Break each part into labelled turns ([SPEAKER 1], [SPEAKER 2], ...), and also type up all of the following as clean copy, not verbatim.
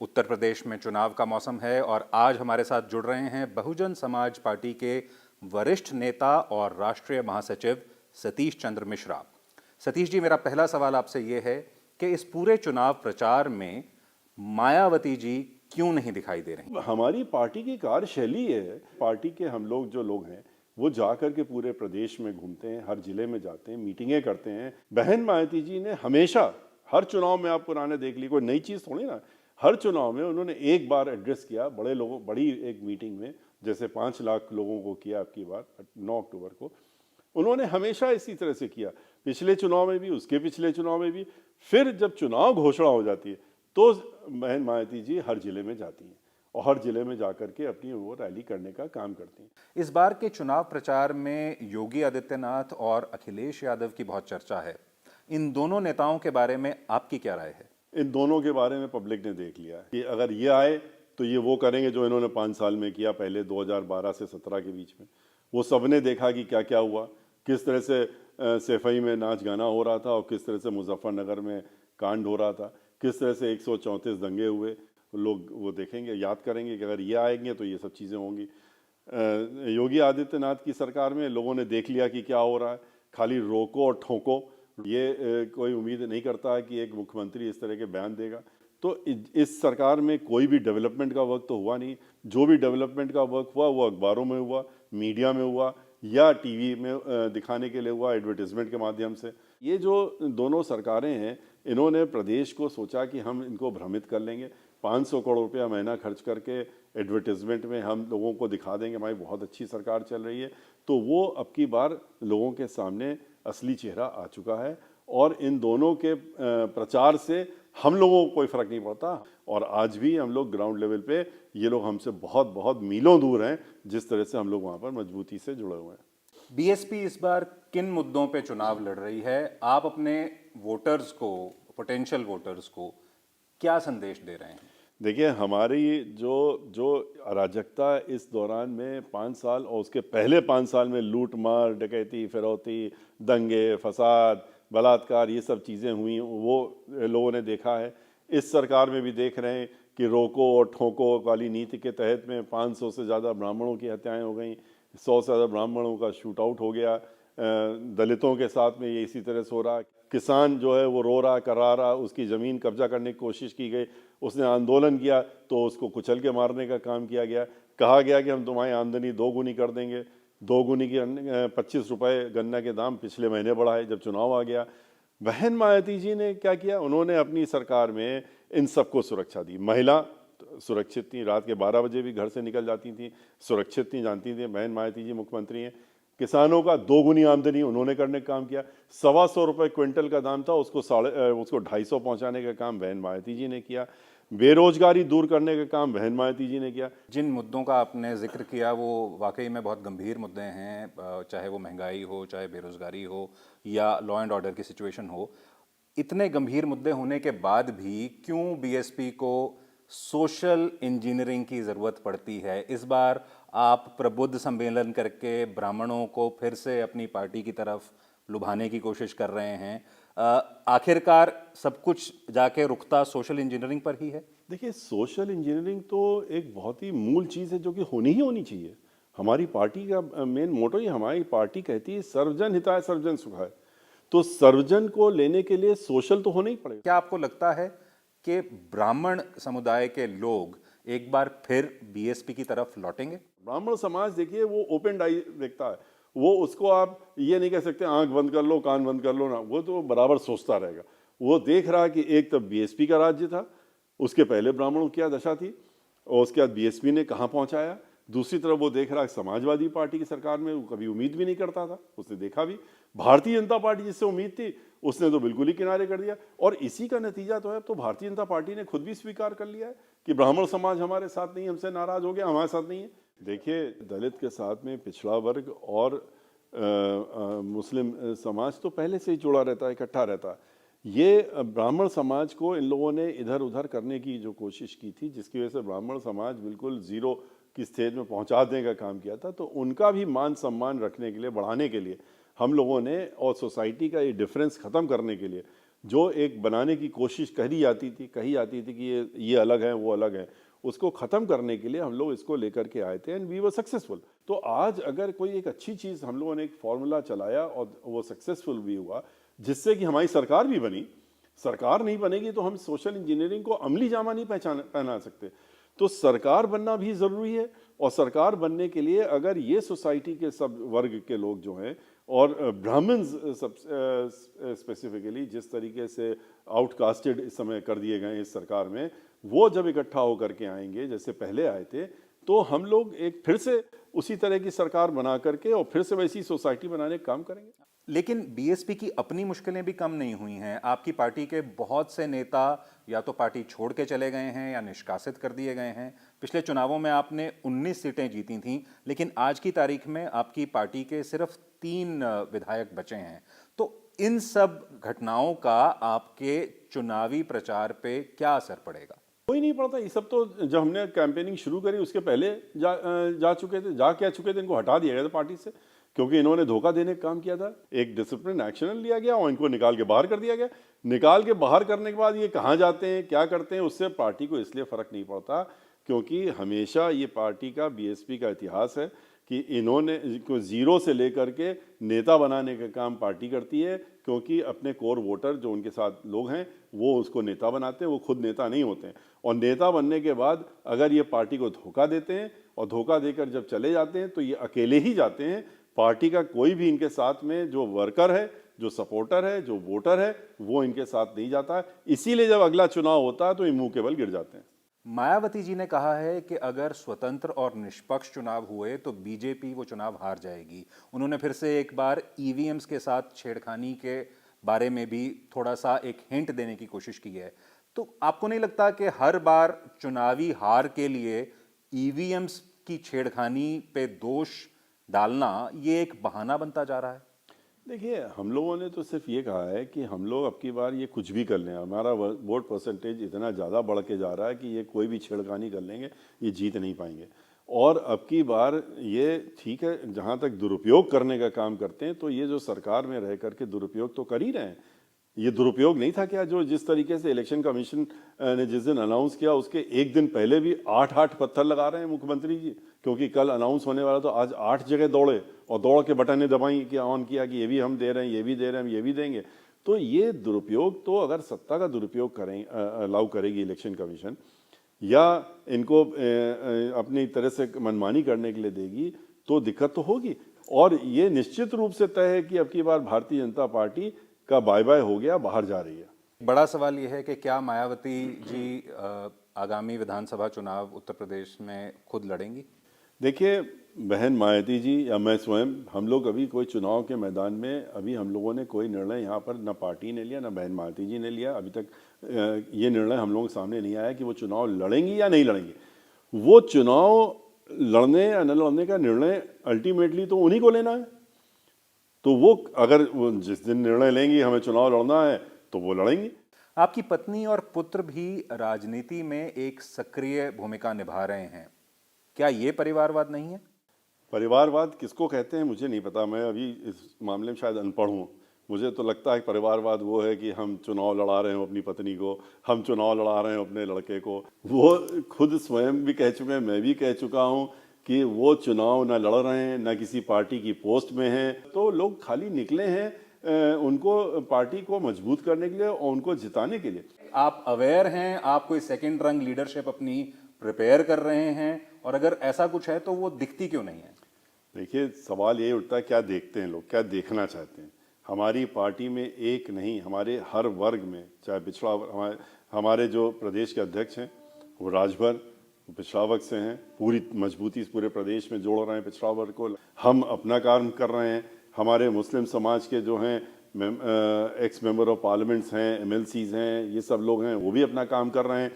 [SPEAKER 1] उत्तर प्रदेश में चुनाव का मौसम है और आज हमारे साथ जुड़ रहे हैं बहुजन समाज पार्टी के वरिष्ठ नेता और राष्ट्रीय महासचिव सतीश चंद्र मिश्रा। सतीश जी, मेरा पहला सवाल आपसे ये है कि इस पूरे चुनाव प्रचार में मायावती जी क्यों नहीं दिखाई दे रही?
[SPEAKER 2] हमारी पार्टी की कार्यशैली है। पार्टी के हम लोग जो लोग हैं वो जा करके पूरे प्रदेश में घूमते हैं, हर जिले में जाते हैं, मीटिंगें करते हैं। बहन मायावती जी ने हमेशा हर चुनाव में, आप पुराने देख ली, कोई नई चीज़ थोड़ी ना, हर चुनाव में उन्होंने एक बार एड्रेस किया बड़े लोगों, बड़ी एक मीटिंग में, जैसे 5 लाख लोगों को किया आपकी बार 9 अक्टूबर को। उन्होंने हमेशा इसी तरह से किया, पिछले चुनाव में भी, उसके पिछले चुनाव में भी। फिर जब चुनाव घोषणा हो जाती है तो बहन मायावती जी हर जिले में जाती हैं और हर जिले में जाकर के अपनी वो रैली करने का काम करती हैं।
[SPEAKER 1] इस बार के चुनाव प्रचार में योगी आदित्यनाथ और अखिलेश यादव की बहुत चर्चा है। इन दोनों नेताओं के बारे में आपकी क्या राय है?
[SPEAKER 2] इन दोनों के बारे में पब्लिक ने देख लिया है कि अगर ये आए तो ये वो करेंगे जो इन्होंने 5 साल में किया, पहले 2012 से 17 के बीच में। वो सबने देखा कि क्या क्या हुआ, किस तरह से सैफई में नाच गाना हो रहा था और किस तरह से मुजफ्फरनगर में कांड हो रहा था, किस तरह से 134 दंगे हुए। लोग वो देखेंगे, याद करेंगे कि अगर ये आएंगे तो ये सब चीज़ें होंगी। योगी आदित्यनाथ की सरकार में लोगों ने देख लिया कि क्या हो रहा है, खाली रोको और ठोको। ये कोई उम्मीद नहीं करता है कि एक मुख्यमंत्री इस तरह के बयान देगा। तो इस सरकार में कोई भी डेवलपमेंट का वर्क तो हुआ नहीं। जो भी डेवलपमेंट का वर्क हुआ वो अखबारों में हुआ, मीडिया में हुआ या टीवी में दिखाने के लिए हुआ, एडवर्टीजमेंट के माध्यम से। ये जो दोनों सरकारें हैं, इन्होंने प्रदेश को सोचा कि हम इनको भ्रमित कर लेंगे, 500 करोड़ रुपया महीना खर्च करके एडवर्टीजमेंट में हम लोगों को दिखा देंगे हमारी बहुत अच्छी सरकार चल रही है। तो वो अब की बार लोगों के सामने असली चेहरा आ चुका है और इन दोनों के प्रचार से हम लोगों को कोई फर्क नहीं पड़ता। और आज भी हम लोग ग्राउंड लेवल पे, ये लोग हमसे बहुत बहुत मीलों दूर हैं जिस तरह से हम लोग वहाँ पर मजबूती से जुड़े हुए हैं।
[SPEAKER 1] बीएसपी इस बार किन मुद्दों पे चुनाव लड़ रही है? आप अपने वोटर्स को, पोटेंशियल वोटर्स को क्या संदेश दे रहे हैं?
[SPEAKER 2] देखिए, हमारी जो जो अराजकता इस दौरान में 5 साल और उसके पहले 5 साल में लूट मार, डकैती, फिरौती, दंगे, फसाद, बलात्कार, ये सब चीज़ें हुई, वो लोगों ने देखा है। इस सरकार में भी देख रहे हैं कि रोको और ठोको वाली नीति के तहत में 500 से ज़्यादा ब्राह्मणों की हत्याएं हो गई, 100 से ज़्यादा ब्राह्मणों का शूट आउट हो गया। दलितों के साथ में ये इसी तरह से हो रहा। किसान जो है वो रो रहा, करा रहा, उसकी ज़मीन कब्जा करने की कोशिश की गई, उसने आंदोलन किया तो उसको कुचल के मारने का काम किया गया। कहा गया कि हम तुम्हारी आमदनी 2 गुनी कर देंगे। 2 गुनी की 25 रुपये गन्ना के दाम पिछले महीने बढ़ाए जब चुनाव आ गया। बहन मायावती जी ने क्या किया, उन्होंने अपनी सरकार में इन सबको सुरक्षा दी। महिला सुरक्षित थी, रात के 12 बजे भी घर से निकल जाती थी, सुरक्षित थी, जानती थी बहन मायावती जी मुख्यमंत्री हैं। किसानों का 2 गुनी आमदनी उन्होंने करने का काम किया। 125 रुपये क्विंटल का दाम था, उसको 250 पहुंचाने का काम बहन मायावती जी ने किया। बेरोजगारी दूर करने का काम बहन मायावती जी ने किया।
[SPEAKER 1] जिन मुद्दों का आपने जिक्र किया वो वाकई में बहुत गंभीर मुद्दे हैं, चाहे वो महंगाई हो, चाहे बेरोजगारी हो या लॉ एंड ऑर्डर की सिचुएशन हो। इतने गंभीर मुद्दे होने के बाद भी क्यों बीएसपी को सोशल इंजीनियरिंग की ज़रूरत पड़ती है? इस बार आप प्रबुद्ध सम्मेलन करके ब्राह्मणों को फिर से अपनी पार्टी की तरफ लुभाने की कोशिश कर रहे हैं। आखिरकार सब कुछ जाके रुकता सोशल इंजीनियरिंग पर ही है?
[SPEAKER 2] देखिए, सोशल इंजीनियरिंग तो एक बहुत ही मूल चीज़ है जो कि होनी ही होनी चाहिए। हमारी पार्टी का मेन मोटो ही, हमारी पार्टी कहती है सर्वजन हिताय सर्वजन सुखाय। तो सर्वजन को लेने के लिए सोशल तो होना ही पड़ेगा।
[SPEAKER 1] क्या आपको लगता है कि ब्राह्मण समुदाय के लोग एक बार फिर बीएसपी की तरफ लौटेंगे?
[SPEAKER 2] ब्राह्मण समाज देखिए वो ओपन डाई देखता है। वो, उसको आप ये नहीं कह सकते आंख बंद कर लो, कान बंद कर लो ना, वो तो बराबर सोचता रहेगा। वो देख रहा है कि एक तब बीएसपी का राज्य था, उसके पहले ब्राह्मणों की क्या दशा थी और उसके बाद बीएसपी ने कहाँ पहुँचाया। दूसरी तरफ वो देख रहा है समाजवादी पार्टी की सरकार में वो कभी उम्मीद भी नहीं करता था, उसने देखा भी भारतीय जनता पार्टी जिससे उम्मीद थी उसने तो बिल्कुल ही किनारे कर दिया। और इसी का नतीजा तो है, तो भारतीय जनता पार्टी ने खुद भी स्वीकार कर लिया है कि ब्राह्मण समाज हमारे साथ नहीं, हमसे नाराज हो गया, हमारे साथ नहीं है। देखिए, दलित के साथ में पिछड़ा वर्ग और मुस्लिम समाज तो पहले से ही जुड़ा रहता है, इकट्ठा रहता है। ये ब्राह्मण समाज को इन लोगों ने इधर उधर करने की जो कोशिश की थी, जिसकी वजह से ब्राह्मण समाज बिल्कुल ज़ीरो की स्टेज में पहुंचा देने का काम किया था, तो उनका भी मान सम्मान रखने के लिए, बढ़ाने के लिए हम लोगों ने, और सोसाइटी का ये डिफरेंस ख़त्म करने के लिए जो एक बनाने की कोशिश कही जाती थी कि ये अलग है, वो अलग है, उसको ख़त्म करने के लिए हम लोग इसको लेकर के आए थे एंड वी वर सक्सेसफुल। तो आज अगर कोई एक अच्छी चीज़ हम लोगों ने एक फॉर्मूला चलाया और वो सक्सेसफुल भी हुआ, जिससे कि हमारी सरकार भी बनी। सरकार नहीं बनेगी तो हम सोशल इंजीनियरिंग को अमली जामा नहीं पहना सकते। तो सरकार बनना भी ज़रूरी है, और सरकार बनने के लिए अगर ये सोसाइटी के सब वर्ग के लोग जो हैं, और ब्राह्मण्स सब स्पेसिफिकली जिस तरीके से आउटकास्टेड इस समय कर दिए गए इस सरकार में, वो जब इकट्ठा होकर के आएंगे जैसे पहले आए थे, तो हम लोग एक फिर से उसी तरह की सरकार बना करके और फिर से वैसी सोसाइटी बनाने का काम करेंगे।
[SPEAKER 1] लेकिन बीएसपी की अपनी मुश्किलें भी कम नहीं हुई हैं। आपकी पार्टी के बहुत से नेता या तो पार्टी छोड़ के चले गए हैं या निष्कासित कर दिए गए हैं। पिछले चुनावों में आपने 19 सीटें जीती थीं, लेकिन आज की तारीख में आपकी पार्टी के सिर्फ 3 विधायक बचे हैं। तो इन सब घटनाओं का आपके चुनावी प्रचार पे क्या असर पड़ेगा?
[SPEAKER 2] कोई नहीं पड़ता। ये सब तो जब हमने कैंपेनिंग शुरू करी उसके पहले जा चुके थे, इनको हटा दिया गया था पार्टी से, क्योंकि इन्होंने धोखा देने का काम किया था। एक डिसिप्लिन एक्शन लिया गया और इनको निकाल के बाहर कर दिया गया। निकाल के बाहर करने के बाद ये कहाँ जाते हैं, क्या करते हैं, उससे पार्टी को इसलिए फ़र्क नहीं पड़ता क्योंकि हमेशा ये पार्टी का, बीएसपी का इतिहास है कि इन्होंने को ज़ीरो से लेकर के नेता बनाने का काम पार्टी करती है, क्योंकि अपने कोर वोटर जो उनके साथ लोग हैं वो उसको नेता बनाते हैं, वो खुद नेता नहीं होते हैं। और नेता बनने के बाद अगर ये पार्टी को धोखा देते हैं और धोखा देकर जब चले जाते हैं तो ये अकेले ही जाते हैं। पार्टी का कोई भी इनके साथ में जो वर्कर है, जो सपोर्टर है, जो वोटर है, वो इनके साथ नहीं जाता है। इसीलिए जब अगला चुनाव होता है तो ये मुंह के बल गिर जाते हैं।
[SPEAKER 1] मायावती जी ने कहा है कि अगर स्वतंत्र और निष्पक्ष चुनाव हुए तो बीजेपी वो चुनाव हार जाएगी। उन्होंने फिर से एक बार ईवीएम्स के साथ छेड़खानी के बारे में भी थोड़ा सा एक हिंट देने की कोशिश की है। तो आपको नहीं लगता कि हर बार चुनावी हार के लिए ईवीएम्स की छेड़खानी पे दोष डालना ये एक बहाना बनता जा रहा है?
[SPEAKER 2] देखिए, हम लोगों ने तो सिर्फ ये कहा है कि हम लोग अब की बार ये कुछ भी कर लें, हमारा वोट परसेंटेज इतना ज़्यादा बढ़ के जा रहा है कि ये कोई भी छेड़खानी कर लेंगे, ये जीत नहीं पाएंगे। और अब की बार ये ठीक है, जहाँ तक दुरुपयोग करने का काम करते हैं तो ये जो सरकार में रह करके दुरुपयोग तो कर ही रहे हैं। ये दुरुपयोग नहीं था क्या, जो जिस तरीके से इलेक्शन कमीशन ने जिस दिन अनाउंस किया उसके एक दिन पहले भी 8 पत्थर लगा रहे हैं मुख्यमंत्री जी, क्योंकि कल अनाउंस होने वाला तो आज 8 जगह दौड़े और दौड़ के बटनें दबाई कि ऑन किया कि ये भी हम दे रहे हैं, ये भी दे रहे हैं, हम ये भी देंगे। तो ये दुरुपयोग तो अगर सत्ता का दुरुपयोग करें अलाउ करेगी इलेक्शन कमीशन, या इनको अपनी तरह से मनमानी करने के लिए देगी, तो दिक्कत तो होगी। और ये निश्चित रूप से तय है कि अब की बार भारतीय जनता पार्टी का बाय बाय हो गया, बाहर जा रही है।
[SPEAKER 1] बड़ा सवाल यह है कि क्या मायावती जी आगामी विधानसभा चुनाव उत्तर प्रदेश में खुद लड़ेंगी?
[SPEAKER 2] देखिए, बहन मायावती जी या मैं स्वयं, हम लोग अभी कोई चुनाव के मैदान में, अभी हम लोगों ने कोई निर्णय यहाँ पर न पार्टी ने लिया, न बहन मायावती जी ने लिया। अभी तक ये निर्णय हम लोगों के सामने नहीं आया कि वो चुनाव लड़ेंगी या नहीं लड़ेंगी। वो चुनाव लड़ने या न लड़ने का निर्णय अल्टीमेटली तो उन्हीं को लेना है। तो वो अगर जिस दिन निर्णय लेंगी हमें चुनाव लड़ना है तो वो लड़ेंगी।
[SPEAKER 1] आपकी पत्नी और पुत्र भी राजनीति में एक सक्रिय भूमिका निभा रहे हैं, क्या ये परिवारवाद नहीं है?
[SPEAKER 2] परिवारवाद किसको कहते हैं मुझे नहीं पता, मैं अभी इस मामले में शायद अनपढ़ हूँ। मुझे तो लगता है कि परिवारवाद वो है कि हम चुनाव लड़ा रहे हैं अपनी पत्नी को, हम चुनाव लड़ा रहे हैं अपने लड़के को। वो खुद स्वयं भी कह चुके हैं, मैं भी कह चुका हूँ कि वो चुनाव ना लड़ रहे हैं, ना किसी पार्टी की पोस्ट में हैं। तो लोग खाली निकले हैं उनको पार्टी को मजबूत करने के लिए और उनको जिताने के लिए।
[SPEAKER 1] आप अवेयर हैं, आप कोई सेकंड रंग लीडरशिप अपनी प्रिपेयर कर रहे हैं, और अगर ऐसा कुछ है तो वो दिखती क्यों नहीं है?
[SPEAKER 2] देखिए, सवाल ये उठता है क्या देखते हैं लोग, क्या देखना चाहते हैं। हमारी पार्टी में एक नहीं, हमारे हर वर्ग में, चाहे पिछड़ा, हमारे जो प्रदेश के अध्यक्ष हैं वो राजभर पिछड़ा वर्ग से हैं, पूरी मजबूती पूरे प्रदेश में जोड़ रहे हैं पिछड़ा वर्ग को। हम अपना काम कर रहे हैं। हमारे मुस्लिम समाज के जो हैं एक्स मेंबर ऑफ पार्लियामेंट्स हैं, एमएलसीज हैं, ये सब लोग हैं, वो भी अपना काम कर रहे हैं।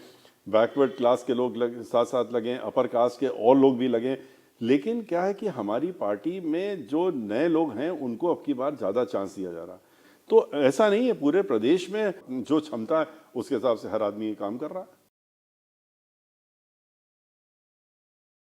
[SPEAKER 2] बैकवर्ड क्लास के लोग साथ साथ लगे, अपर कास्ट के और लोग भी लगे। लेकिन क्या है कि हमारी पार्टी में जो नए लोग हैं उनको अब की बार ज़्यादा चांस दिया जा रहा। तो ऐसा नहीं है, पूरे प्रदेश में जो क्षमता है उसके हिसाब से हर आदमी काम कर रहा है।